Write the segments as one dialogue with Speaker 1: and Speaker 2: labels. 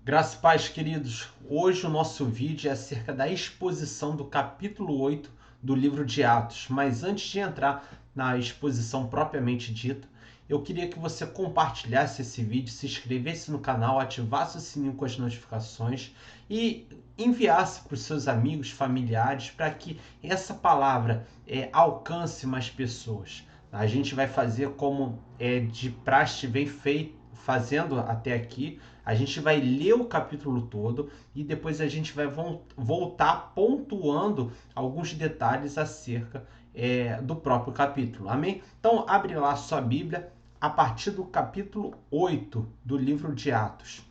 Speaker 1: Graças e paz, queridos. Hoje o nosso vídeo é acerca da exposição do capítulo 8 do livro de Atos. Mas antes de entrar na exposição propriamente dita, eu queria que você compartilhasse esse vídeo, se inscrevesse no canal, ativasse o sininho com as notificações e enviasse para os seus amigos, familiares, para que essa palavra alcance mais pessoas. A gente vai fazer como de praxe vem fazendo até aqui. A gente vai ler o capítulo todo e depois a gente vai voltar pontuando alguns detalhes acerca do próprio capítulo. Amém? Então, abre lá a sua Bíblia a partir do capítulo 8 do livro de Atos.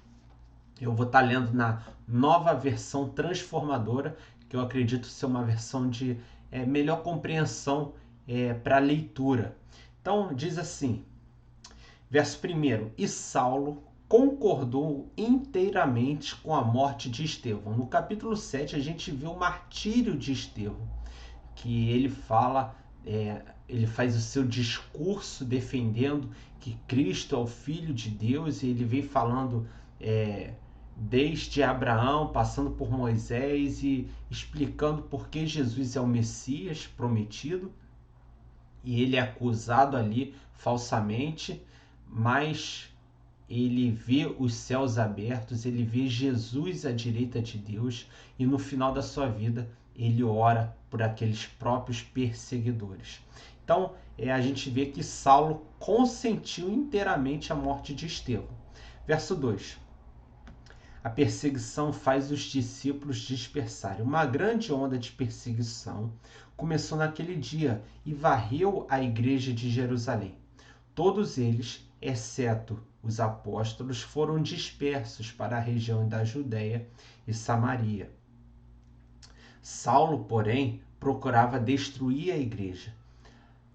Speaker 1: Eu vou estar lendo na nova versão transformadora, que eu acredito ser uma versão de melhor compreensão para a leitura. Então, diz assim, verso 1: E Saulo concordou inteiramente com a morte de Estevão. No capítulo 7 a gente vê o martírio de Estevão, que ele fala, ele faz o seu discurso defendendo que Cristo é o Filho de Deus, e ele vem falando desde Abraão, passando por Moisés e explicando por que Jesus é o Messias prometido, e ele é acusado ali falsamente, mas ele vê os céus abertos, ele vê Jesus à direita de Deus e no final da sua vida ele ora por aqueles próprios perseguidores. Então a gente vê que Saulo consentiu inteiramente a morte de Estevão. Verso 2: A perseguição faz os discípulos dispersarem. Uma grande onda de perseguição começou naquele dia e varreu a igreja de Jerusalém. Todos eles, exceto os apóstolos, foram dispersos para a região da Judéia e Samaria. Saulo, porém, procurava destruir a igreja.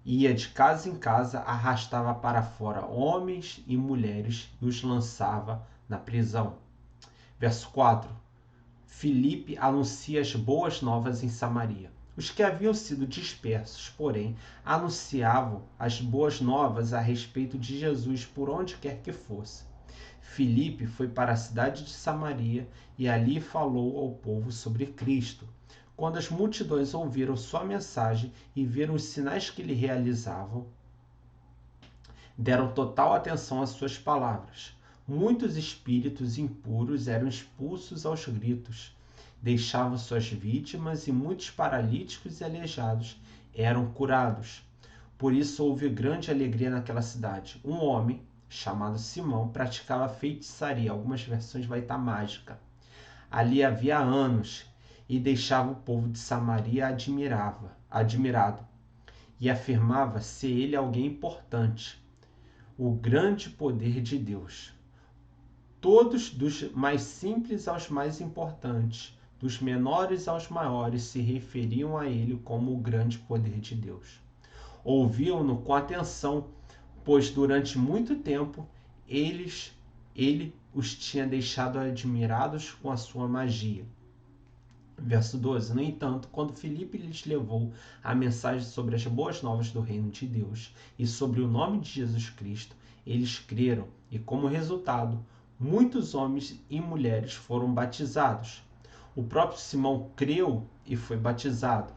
Speaker 1: Ia de casa em casa, arrastava para fora homens e mulheres e os lançava na prisão. Verso 4: Filipe anuncia as boas novas em Samaria. Os que haviam sido dispersos, porém, anunciavam as boas novas a respeito de Jesus por onde quer que fosse. Filipe foi para a cidade de Samaria e ali falou ao povo sobre Cristo. Quando as multidões ouviram sua mensagem e viram os sinais que ele realizavam, deram total atenção às suas palavras. Muitos espíritos impuros eram expulsos aos gritos, deixavam suas vítimas e muitos paralíticos e aleijados eram curados. Por isso houve grande alegria naquela cidade. Um homem, chamado Simão, praticava feitiçaria, algumas versões vai estar mágica. Ali havia anos e deixava o povo de Samaria admirado, e afirmava ser ele alguém importante. O grande poder de Deus. Todos, dos mais simples aos mais importantes, dos menores aos maiores, se referiam a ele como o grande poder de Deus. Ouviam-no com atenção, pois durante muito tempo ele os tinha deixado admirados com a sua magia. Verso 12: No entanto, quando Filipe lhes levou a mensagem sobre as boas novas do reino de Deus e sobre o nome de Jesus Cristo, eles creram e, como resultado, muitos homens e mulheres foram batizados. O próprio Simão creu e foi batizado.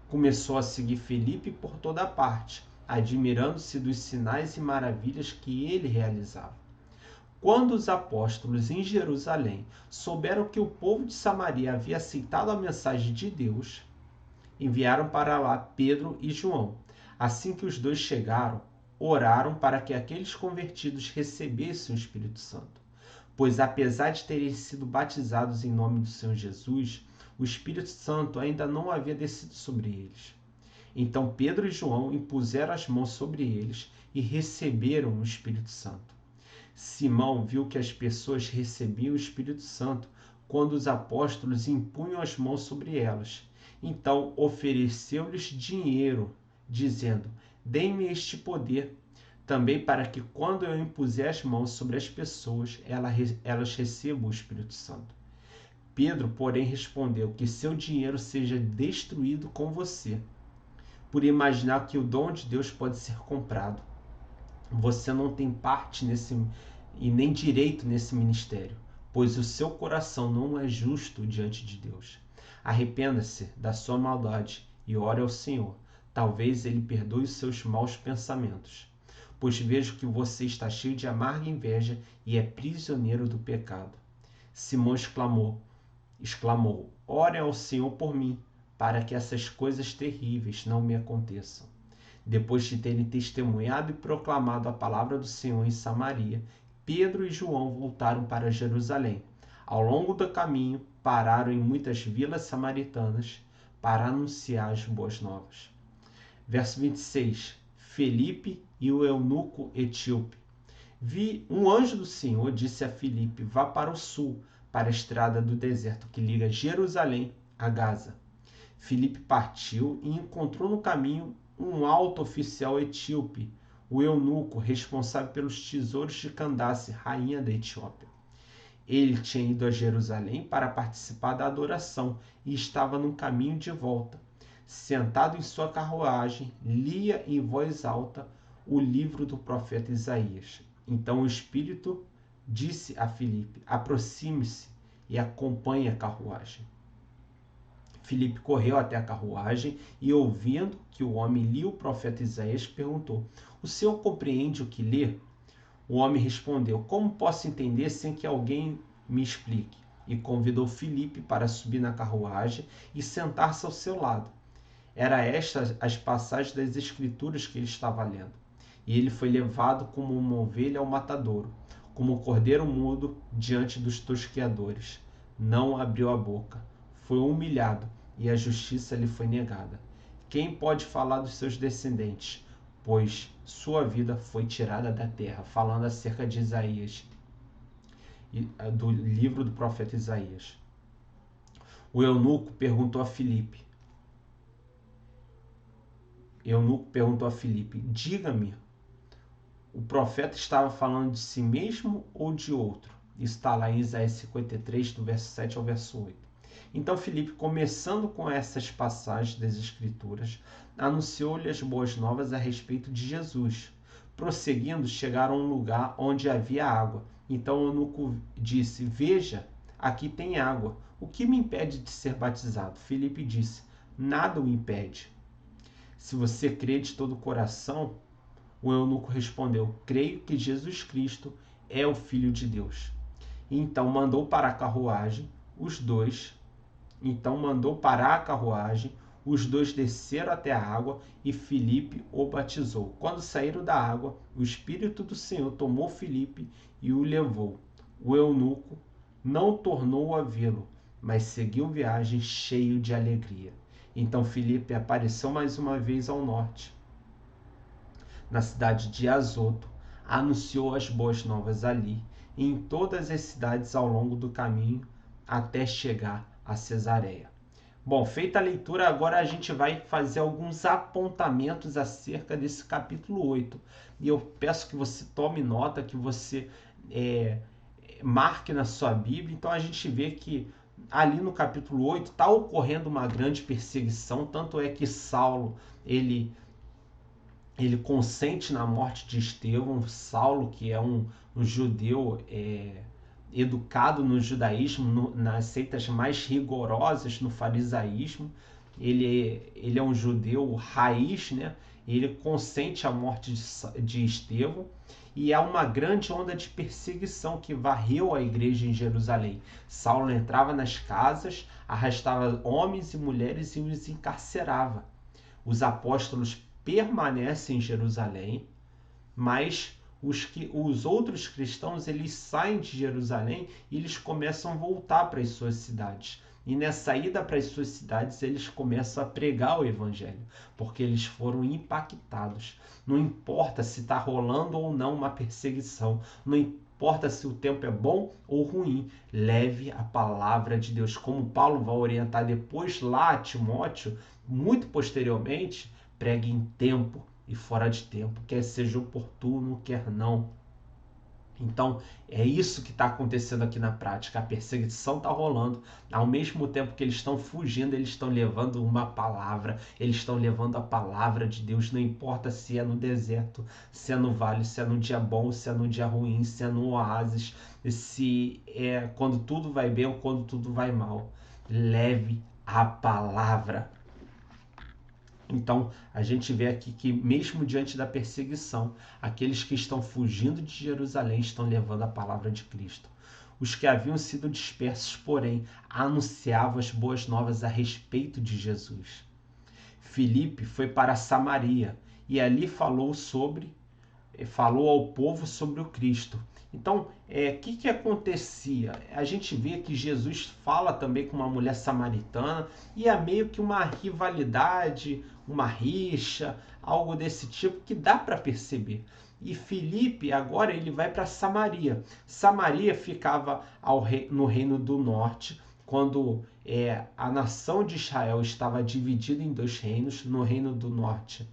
Speaker 1: Começou a seguir Filipe por toda parte, admirando-se dos sinais e maravilhas que ele realizava. Quando os apóstolos em Jerusalém souberam que o povo de Samaria havia aceitado a mensagem de Deus, enviaram para lá Pedro e João. Assim que os dois chegaram, oraram para que aqueles convertidos recebessem o Espírito Santo. Pois apesar de terem sido batizados em nome do Senhor Jesus, o Espírito Santo ainda não havia descido sobre eles. Então Pedro e João impuseram as mãos sobre eles e receberam o Espírito Santo. Simão viu que as pessoas recebiam o Espírito Santo quando os apóstolos impunham as mãos sobre elas. Então ofereceu-lhes dinheiro, dizendo: Deem-me este poder, também para que quando eu impuser as mãos sobre as pessoas, elas recebam o Espírito Santo. Pedro, porém, respondeu: Que seu dinheiro seja destruído com você, por imaginar que o dom de Deus pode ser comprado. Você não tem parte e nem direito nesse ministério, pois o seu coração não é justo diante de Deus. Arrependa-se da sua maldade e ore ao Senhor. Talvez ele perdoe os seus maus pensamentos. Pois vejo que você está cheio de amarga inveja e é prisioneiro do pecado. Simão exclamou: ore ao Senhor por mim, para que essas coisas terríveis não me aconteçam. Depois de terem testemunhado e proclamado a palavra do Senhor em Samaria, Pedro e João voltaram para Jerusalém. Ao longo do caminho, pararam em muitas vilas samaritanas para anunciar as boas novas. Verso 26. Filipe e o eunuco etíope. Vi um anjo do Senhor, disse a Filipe: vá para o sul, para a estrada do deserto que liga Jerusalém a Gaza. Filipe partiu e encontrou no caminho um alto oficial etíope, o eunuco responsável pelos tesouros de Candace, rainha da Etiópia. Ele tinha ido a Jerusalém para participar da adoração e estava no caminho de volta. Sentado em sua carruagem, lia em voz alta o livro do profeta Isaías. Então o Espírito disse a Filipe: aproxime-se e acompanhe a carruagem. Filipe correu até a carruagem e, ouvindo que o homem lia o profeta Isaías, perguntou: o senhor compreende o que lê? O homem respondeu: como posso entender sem que alguém me explique? E convidou Filipe para subir na carruagem e sentar-se ao seu lado. Era estas as passagens das Escrituras que ele estava lendo. E ele foi levado como uma ovelha ao matadouro, como um cordeiro mudo diante dos tosqueadores. Não abriu a boca. Foi humilhado e a justiça lhe foi negada. Quem pode falar dos seus descendentes? Pois sua vida foi tirada da terra. Falando acerca de Isaías, do livro do profeta Isaías. O eunuco perguntou a Filipe: diga-me, o profeta estava falando de si mesmo ou de outro? Isso está lá em Isaías 53, do verso 7 ao verso 8. Então Filipe, começando com essas passagens das Escrituras, anunciou-lhe as boas novas a respeito de Jesus. Prosseguindo, chegaram a um lugar onde havia água. Então o eunuco disse: veja, aqui tem água. O que me impede de ser batizado? Filipe disse: nada o impede. Se você crê de todo o coração, o eunuco respondeu: creio que Jesus Cristo é o Filho de Deus. Então mandou parar a carruagem, os dois desceram até a água e Filipe o batizou. Quando saíram da água, o Espírito do Senhor tomou Filipe e o levou. O eunuco não tornou a vê-lo, mas seguiu viagem cheio de alegria. Então Filipe apareceu mais uma vez ao norte, na cidade de Azoto, anunciou as boas novas ali, e em todas as cidades ao longo do caminho, até chegar a Cesareia. Bom, feita a leitura, agora a gente vai fazer alguns apontamentos acerca desse capítulo 8. E eu peço que você tome nota, que você marque na sua Bíblia. Então a gente vê que ali no capítulo 8 está ocorrendo uma grande perseguição, tanto é que Saulo, ele consente na morte de Estevão. Saulo, que é um judeu educado no judaísmo, nas seitas mais rigorosas, no farisaísmo, ele é um judeu raiz, né? Ele consente a morte de Estevão, e há uma grande onda de perseguição que varreu a igreja em Jerusalém. Saulo entrava nas casas, arrastava homens e mulheres e os encarcerava. Os apóstolos permanecem em Jerusalém, mas os outros cristãos, eles saem de Jerusalém e eles começam a voltar para as suas cidades. E nessa ida para as suas cidades, eles começam a pregar o evangelho, porque eles foram impactados. Não importa se está rolando ou não uma perseguição, não importa se o tempo é bom ou ruim, leve a palavra de Deus. Como Paulo vai orientar depois lá a Timóteo, muito posteriormente, pregue em tempo e fora de tempo, quer seja oportuno, quer não. Então, é isso que está acontecendo aqui na prática. A perseguição está rolando. Ao mesmo tempo que eles estão fugindo, eles estão levando uma palavra. Eles estão levando a palavra de Deus. Não importa se é no deserto, se é no vale, se é no dia bom, se é no dia ruim, se é no oásis, se é quando tudo vai bem ou quando tudo vai mal. Leve a palavra. Então, a gente vê aqui que mesmo diante da perseguição, aqueles que estão fugindo de Jerusalém estão levando a palavra de Cristo. Os que haviam sido dispersos, porém, anunciavam as boas novas a respeito de Jesus. Filipe foi para Samaria e ali falou ao povo sobre o Cristo. Então, que acontecia? A gente vê que Jesus fala também com uma mulher samaritana e é meio que uma rivalidade, uma rixa, algo desse tipo que dá para perceber. E Filipe agora ele vai para Samaria. Samaria ficava no Reino do Norte, quando a nação de Israel estava dividida em dois reinos. No Reino do Norte,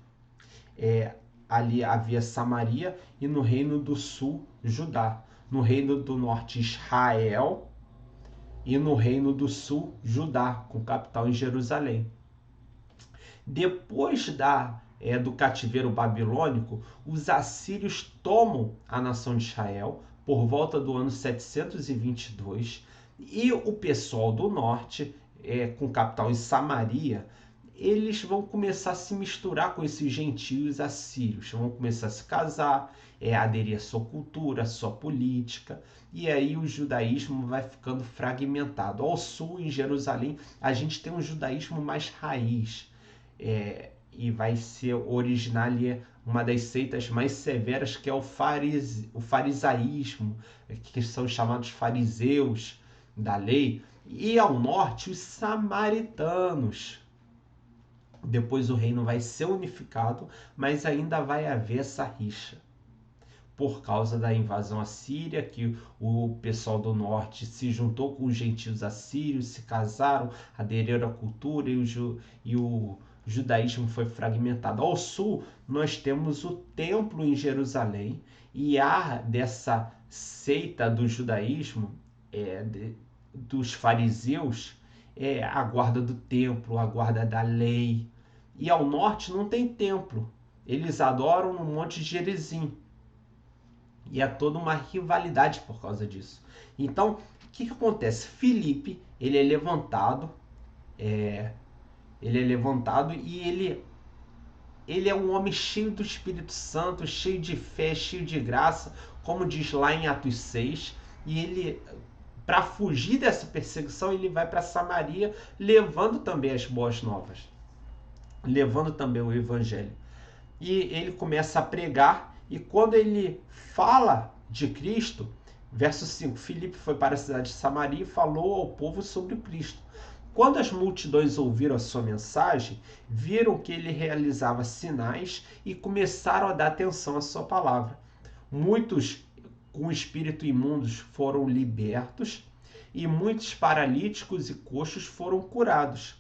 Speaker 1: ali havia Samaria, e no Reino do Sul, Judá. No Reino do Norte, Israel, e no Reino do Sul, Judá, com capital em Jerusalém. Depois do cativeiro babilônico, os assírios tomam a nação de Israel por volta do ano 722, e o pessoal do norte, com capital em Samaria, eles vão começar a se misturar com esses gentios assírios, vão começar a se casar, aderir à sua cultura, à sua política, e aí o judaísmo vai ficando fragmentado. Ao sul, em Jerusalém, a gente tem um judaísmo mais raiz, e vai ser originar ali uma das seitas mais severas, que é o farisaísmo, que são chamados fariseus da lei, e ao norte os samaritanos. Depois o reino vai ser unificado, mas ainda vai haver essa rixa por causa da invasão assíria, que o pessoal do norte se juntou com os gentios assírios, se casaram, aderiram à cultura, e o judaísmo foi fragmentado. Ao sul, nós temos o templo em Jerusalém, e há dessa seita do judaísmo, dos fariseus, a guarda do templo, a guarda da lei. E ao norte não tem templo. Eles adoram no Monte Gerizim. E há toda uma rivalidade por causa disso. Então, o que acontece? Filipe, ele é levantado, e ele é um homem cheio do Espírito Santo, cheio de fé, cheio de graça, como diz lá em Atos 6, e ele, para fugir dessa perseguição, ele vai para Samaria, levando também as boas novas, levando também o evangelho. E ele começa a pregar, e quando ele fala de Cristo, verso 5, Filipe foi para a cidade de Samaria e falou ao povo sobre o Cristo. Quando as multidões ouviram a sua mensagem, viram que ele realizava sinais e começaram a dar atenção à sua palavra. Muitos com espírito imundos foram libertos, e muitos paralíticos e coxos foram curados.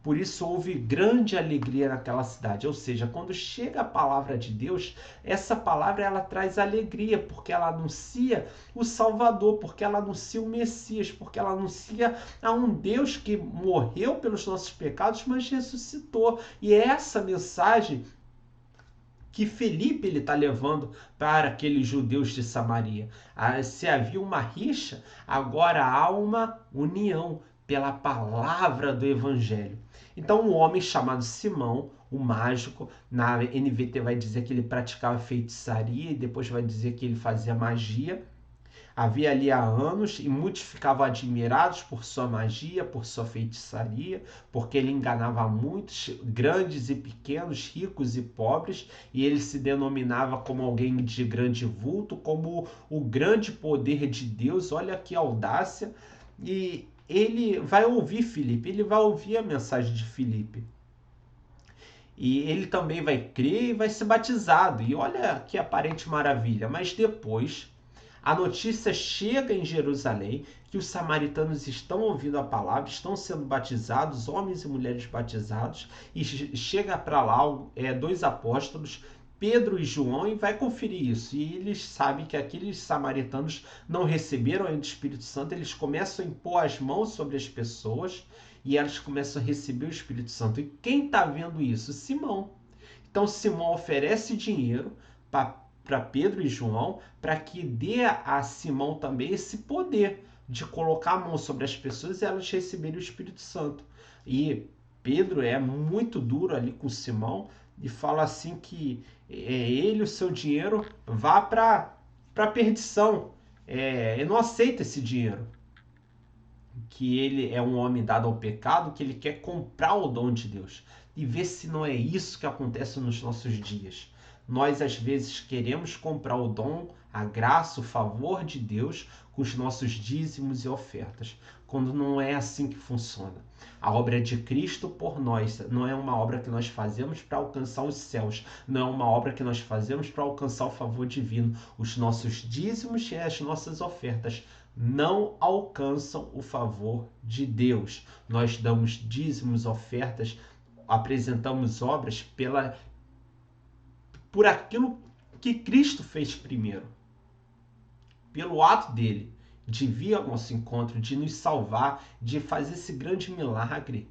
Speaker 1: Por isso houve grande alegria naquela cidade. Ou seja, quando chega a palavra de Deus, essa palavra ela traz alegria, porque ela anuncia o Salvador, porque ela anuncia o Messias, porque ela anuncia a um Deus que morreu pelos nossos pecados, mas ressuscitou. E é essa mensagem que Filipe está levando para aqueles judeus de Samaria. Se havia uma rixa, agora há uma união pela palavra do evangelho. Então um homem chamado Simão, o mágico, na NVT vai dizer que ele praticava feitiçaria, e depois vai dizer que ele fazia magia. Havia ali há anos, e muitos ficavam admirados por sua magia, por sua feitiçaria, porque ele enganava muitos, grandes e pequenos, ricos e pobres, e ele se denominava como alguém de grande vulto, como o grande poder de Deus. Olha que audácia! E ele vai ouvir Filipe, ele vai ouvir a mensagem de Filipe. E ele também vai crer e vai ser batizado. E olha que aparente maravilha. Mas depois, a notícia chega em Jerusalém que os samaritanos estão ouvindo a palavra, estão sendo batizados, homens e mulheres batizados, e chega para lá dois apóstolos, Pedro e João e vai conferir isso. E eles sabem que aqueles samaritanos não receberam ainda o Espírito Santo, eles começam a impor as mãos sobre as pessoas e elas começam a receber o Espírito Santo. E quem está vendo isso? Simão. Então Simão oferece dinheiro para Pedro e João para que dê a Simão também esse poder de colocar a mão sobre as pessoas e elas receberem o Espírito Santo. E Pedro é muito duro ali com Simão e fala assim que ele, o seu dinheiro, vá para a perdição. Ele não aceita esse dinheiro. Que ele é um homem dado ao pecado, que ele quer comprar o dom de Deus. E ver se não é isso que acontece nos nossos dias. Nós, às vezes, queremos comprar o dom, a graça, o favor de Deus com os nossos dízimos e ofertas, quando não é assim que funciona. A obra de Cristo por nós não é uma obra que nós fazemos para alcançar os céus, não é uma obra que nós fazemos para alcançar o favor divino. Os nossos dízimos e as nossas ofertas não alcançam o favor de Deus. Nós damos dízimos, ofertas, apresentamos obras por aquilo que Cristo fez primeiro. Pelo ato dele de vir ao nosso encontro, de nos salvar, de fazer esse grande milagre,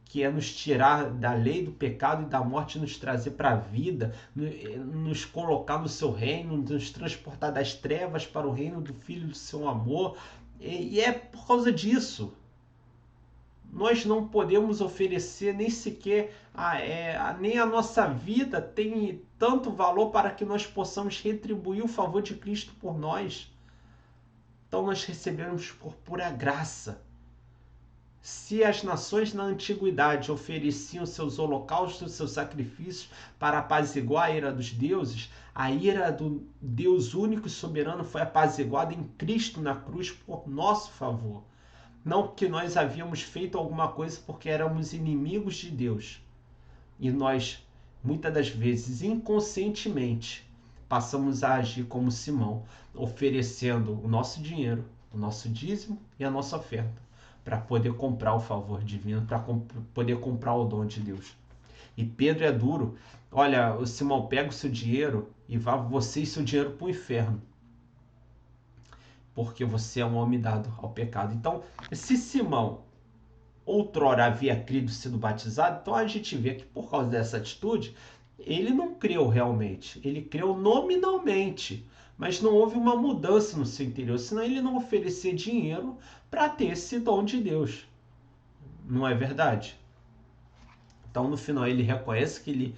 Speaker 1: que é nos tirar da lei do pecado e da morte, nos trazer para a vida, nos colocar no seu reino, nos transportar das trevas para o reino do Filho do seu amor. E é por causa disso. Nós não podemos oferecer nem sequer nem a nossa vida tem tanto valor para que nós possamos retribuir o favor de Cristo por nós. Então nós recebemos por pura graça. Se as nações na antiguidade ofereciam seus holocaustos, seus sacrifícios para apaziguar a ira dos deuses, a ira do Deus único e soberano foi apaziguada em Cristo na cruz por nosso favor. Não que nós havíamos feito alguma coisa porque éramos inimigos de Deus. E nós, muitas das vezes, inconscientemente, passamos a agir como Simão, oferecendo o nosso dinheiro, o nosso dízimo e a nossa oferta, para poder comprar o favor divino, para poder comprar o dom de Deus. E Pedro é duro. Olha, o Simão, pega o seu dinheiro e vá você e seu dinheiro para o inferno. Porque você é um homem dado ao pecado. Então, se Simão outrora havia crido e sido batizado, então a gente vê que por causa dessa atitude, ele não creu realmente. Ele creu nominalmente. Mas não houve uma mudança no seu interior, senão ele não oferecia dinheiro para ter esse dom de Deus. Não é verdade? Então, no final, ele reconhece que ele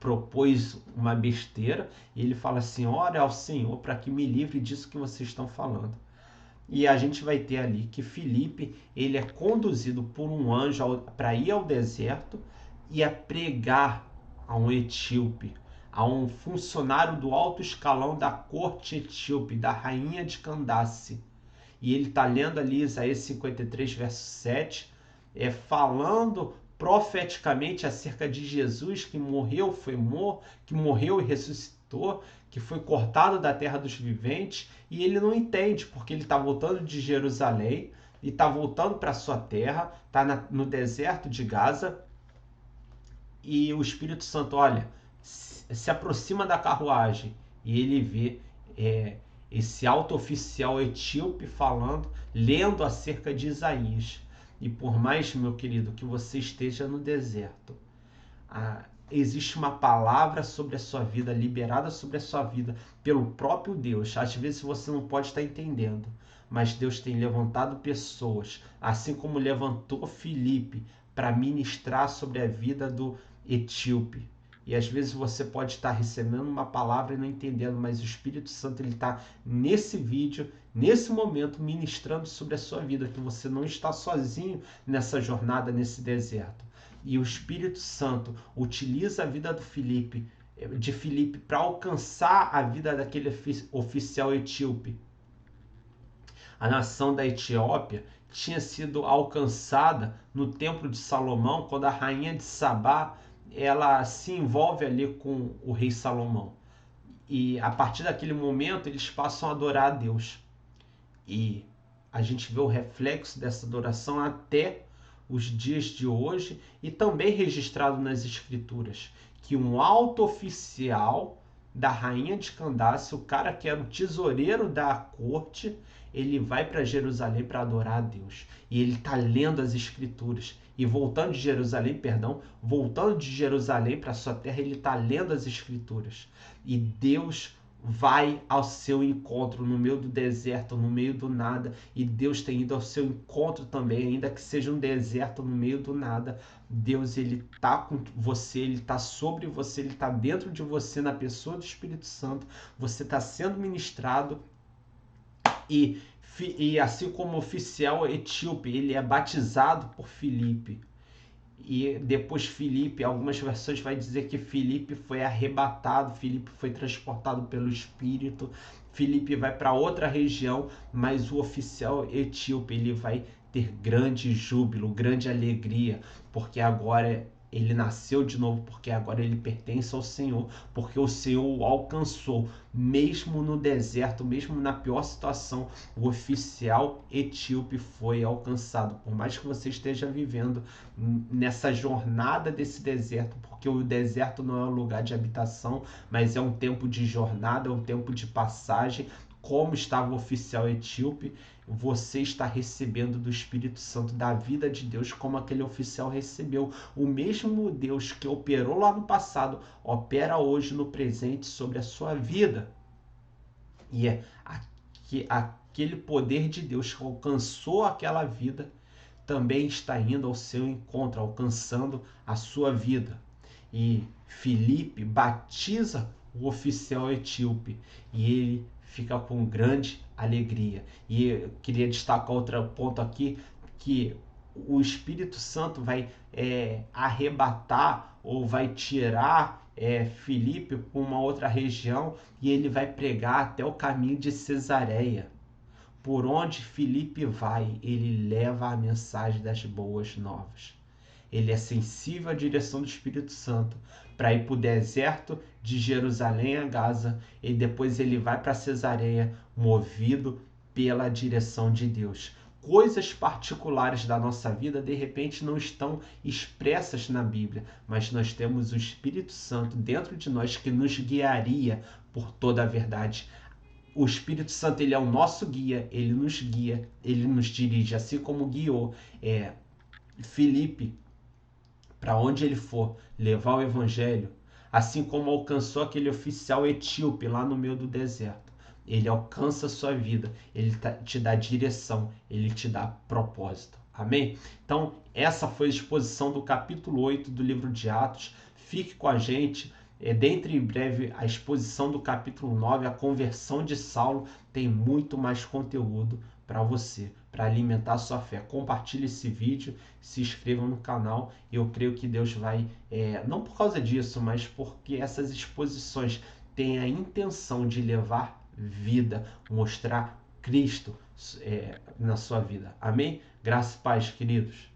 Speaker 1: propôs uma besteira e ele fala assim, ora ao Senhor para que me livre disso que vocês estão falando. E a gente vai ter ali que Filipe, ele é conduzido por um anjo para ir ao deserto e a pregar a um etíope, a um funcionário do alto escalão da corte etíope, da rainha de Candace. E ele está lendo ali Isaías 53, verso 7, falando profeticamente acerca de Jesus, que morreu, que morreu e ressuscitou, que foi cortado da terra dos viventes, e ele não entende, porque ele está voltando de Jerusalém, e está voltando para a sua terra, está no deserto de Gaza, e o Espírito Santo, olha, se aproxima da carruagem, e ele vê esse alto oficial etíope falando, lendo acerca de Isaías. E por mais, meu querido, que você esteja no deserto, existe uma palavra sobre a sua vida, liberada sobre a sua vida pelo próprio Deus. Às vezes você não pode estar entendendo, mas Deus tem levantado pessoas, assim como levantou Filipe para ministrar sobre a vida do etíope. E às vezes você pode estar recebendo uma palavra e não entendendo, mas o Espírito Santo está nesse vídeo, nesse momento, ministrando sobre a sua vida, que você não está sozinho nessa jornada, nesse deserto. E o Espírito Santo utiliza a vida de Filipe para alcançar a vida daquele oficial etíope. A nação da Etiópia tinha sido alcançada no Templo de Salomão, quando a rainha de Sabá ela se envolve ali com o rei Salomão. E a partir daquele momento eles passam a adorar a Deus. E a gente vê o reflexo dessa adoração até os dias de hoje e também registrado nas Escrituras, que um alto oficial da rainha de Candace, o cara que era o tesoureiro da corte, ele vai para Jerusalém para adorar a Deus. E ele está lendo as escrituras. E voltando de Jerusalém, voltando de Jerusalém para sua terra, ele está lendo as escrituras. E Deus vai ao seu encontro no meio do deserto, no meio do nada, e Deus tem ido ao seu encontro também, ainda que seja um deserto no meio do nada. Deus, ele tá com você, ele tá sobre você, ele tá dentro de você, na pessoa do Espírito Santo. Você está sendo ministrado e assim como o oficial etíope, ele é batizado por Filipe. E depois Filipe, algumas versões vai dizer que Filipe foi arrebatado, Filipe foi transportado pelo Espírito, Filipe vai para outra região, mas o oficial etíope, ele vai ter grande júbilo, grande alegria, porque agora ele nasceu de novo, porque agora ele pertence ao Senhor, porque o Senhor o alcançou, mesmo no deserto, mesmo na pior situação, o oficial etíope foi alcançado. Por mais que você esteja vivendo nessa jornada desse deserto, porque o deserto não é um lugar de habitação, mas é um tempo de jornada, é um tempo de passagem, como estava o oficial etíope, você está recebendo do Espírito Santo, da vida de Deus, como aquele oficial recebeu. O mesmo Deus que operou lá no passado, opera hoje no presente sobre a sua vida. E é aquele poder de Deus que alcançou aquela vida, também está indo ao seu encontro, alcançando a sua vida. E Filipe batiza o oficial etíope e ele fica com grande alegria. E eu queria destacar outro ponto aqui, que o Espírito Santo vai arrebatar ou vai tirar Filipe para uma outra região e ele vai pregar até o caminho de Cesareia. Por onde Filipe vai, ele leva a mensagem das boas novas. Ele é sensível à direção do Espírito Santo para ir para o deserto de Jerusalém a Gaza e depois ele vai para Cesareia movido pela direção de Deus. Coisas particulares da nossa vida de repente não estão expressas na Bíblia, mas nós temos o Espírito Santo dentro de nós que nos guiaria por toda a verdade. O Espírito Santo, ele é o nosso guia, ele nos dirige, assim como guiou Filipe para onde ele for levar o evangelho, assim como alcançou aquele oficial etíope lá no meio do deserto. Ele alcança a sua vida, ele te dá direção, ele te dá propósito. Amém? Então, essa foi a exposição do capítulo 8 do livro de Atos. Fique com a gente. Dentro em breve a exposição do capítulo 9, a conversão de Saulo. Tem muito mais conteúdo para você, para alimentar a sua fé. Compartilhe esse vídeo, se inscreva no canal. Eu creio que Deus vai, não por causa disso, mas porque essas exposições têm a intenção de levar vida, mostrar Cristo na sua vida. Amém? Graça e paz, queridos.